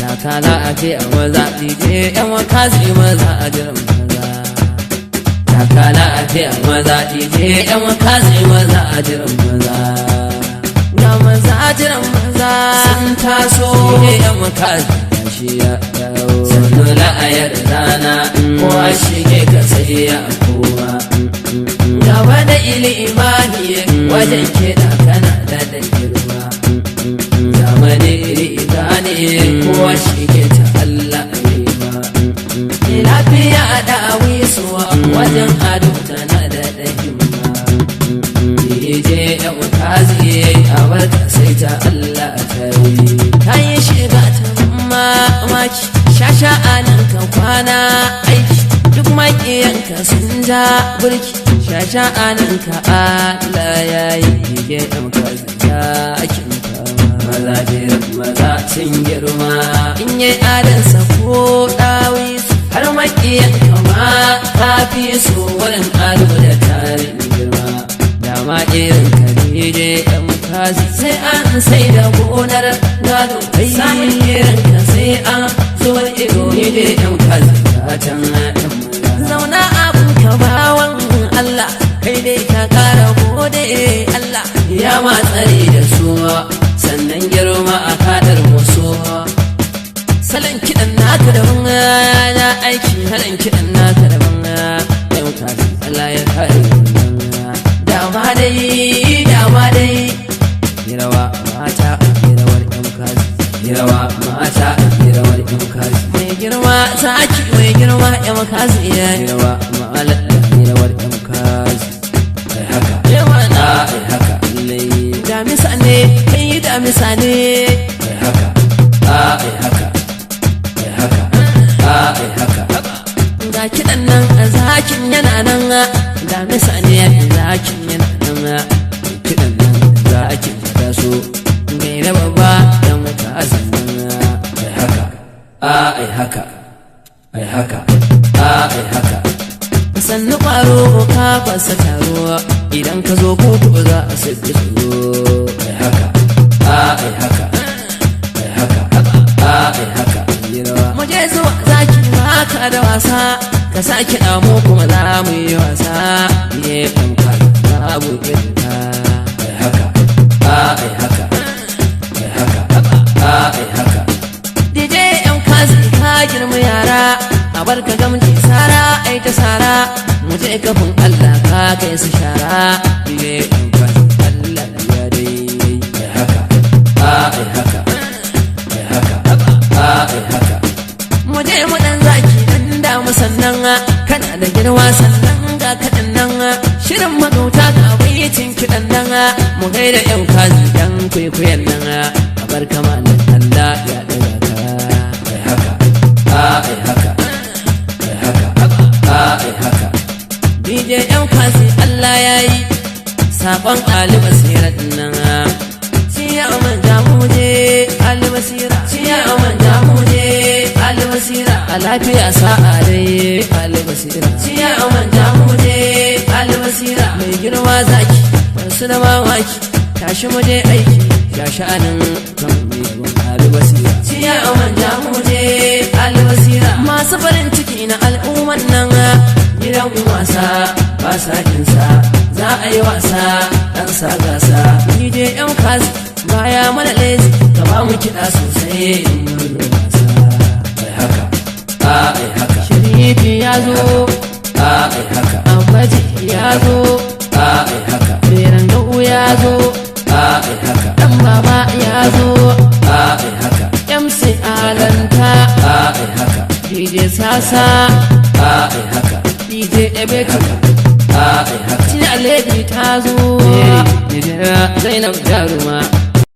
takala a ce a maza dije yan wakazi maza a jiran maza takala a ce a maza dije yan wakazi maza a jiran maza ga maza a jiran maza sun taso yan wakazi shi ya dawo sannu la'ayar rana ko a shige ka sai ya kowa gaba da imani wajen kiɗa kana da girma zamani riga ne kowa shige ta Allah rima lafiya da wisuwa wajen ado tana da himma je yan kazi a barka sai ta Allah ta yi ta yi shiga ta mamaki shasha'anin ka kwana aiki duk makiyanka sun ja burki shasha'anin ka Allah ya yi dige yan kazi jakin maza jiran maza sun girma in yi adansa ko ɗawi har makiyan kama ta fi so wurin ado da tarin girma dama irin kadije yan kazi sai an sai da gonar gado samun irin ka sai an zuwa ido ne da yan kazi ta can zauna abun ka bawan Allah kai dai ka kara gode Allah ya matsari da su sannan girma a kadar musu salon kiɗan naka da na aiki halin kiɗan naka da yau kazi Allah ya kare dama dai girawa mata girawar yan kazi girawa mata girawar yan kazi mai girma saki mai girma yan kazi girawa ma'alar girawar yan kazi ai haka yawa na ai haka damisa ne kai damisa ne ai haka ai haka ai haka ai haka ga kiɗan nan a zakin yana nan damisa ne zakin yana nan kiɗan nan zakin da so gaira babba da mutazin nan ai haka ai haka ai haka ai haka sannu ƙwaro ka kwasa taro idan ka zo kotu za a sabbi tsoro ai haka ai haka ai haka ai haka mu je zuwa zaki maka da wasa ka saki damu kuma za mu yi wasa ne ɗan kwali na abokin ka ai haka ai haka ai haka ai haka DJ yan kazi ka girma yara a barka gamji sara ai ta sara mu je kafin Allah ka kai su shara ne yan kazi Allah ya dai ai haka ai haka ai haka ai haka mu je mu dan zaki dan da mu sannan kana da girma sannan ga kadan nan shirin magauta ga baitin kidan nan mu gaida yan kazi dan kwaikwayon nan a barka malam Allah ya daga ka ai haka ai haka ai haka ai haka DJ yan kazi Allah ya yi sabon Ali Basira nan ciya man jamuje Ali Basira ciya man jamuje Ali Basira a lafiya sa'a dai Ali Basira ciya man jamuje Ali Basira mai girma zaki wasu da mamaki tashi mu je aiki ya sha'anin kan mai Ali Basira ciya man jamuje Ali Basira masu farin ciki na al'umman nan gidan wasa ba sa jinsa za a yi wasa dan sa gasa ni je yan kazi baya mana lezi ka ba mu kiɗa sosai in wasa ai haka ai haka shirifi ya zo ai haka ambaji ya zo ai haka beran gau ya zo ai haka dan baba ya zo ai haka MC Alanta ai haka DJ Sasa ai haka DJ Ebeka ai haka Tina Lady ta zo Zainab Jaruma